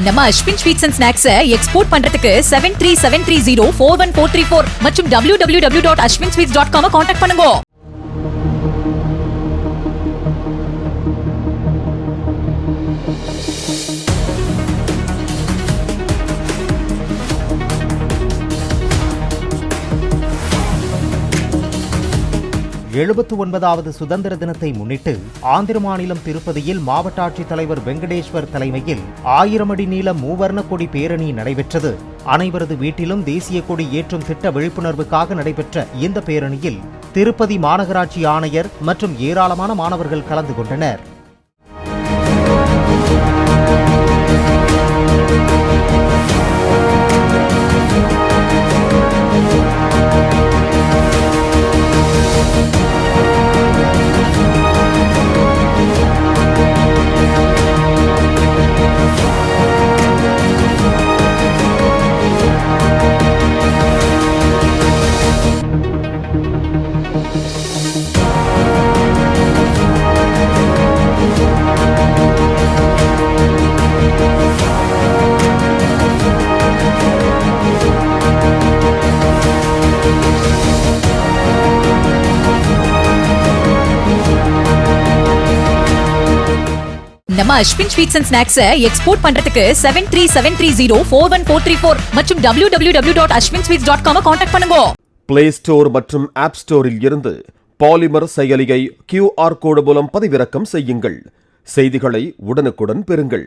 நம்ம Ashwin sweets and snacks export பண்றதுக்கு 7373041434 மற்றும் www.ashwinsweets.com கான்டாக்ட் பண்ணுங்க. வது சுதந்திர தினத்தை முன்னிட்டு ஆந்திர மாநிலம் திருப்பதியில் மாவட்ட ஆட்சித்தலைவர் வெங்கடேஸ்வர் தலைமையில் 1000 அடி நீள மூவர்ண கொடி பேரணி நடைபெற்றது. அனைவரது வீட்டிலும் தேசிய கொடி ஏற்றும் திட்ட விழிப்புணர்வுக்காக நடைபெற்ற இந்த பேரணியில் திருப்பதி மாநகராட்சி ஆணையர் மற்றும் ஏராளமான மாணவர்கள் கலந்து கொண்டனர். நம்ம Ashwin sweets and snacks export பண்றதுக்கு 7373041434 மற்றும் www.ashwinsweets.com கான்டாக்ட் பண்ணுங்க. பிளே ஸ்டோர் மற்றும் ஆப் ஸ்டோரில் இருந்து பாலிமர் செயலியை QR கோடு மூலம் பதிவிறக்கம் செய்யுங்கள். செய்திகளை உடனுக்குடன் பெறுங்கள்.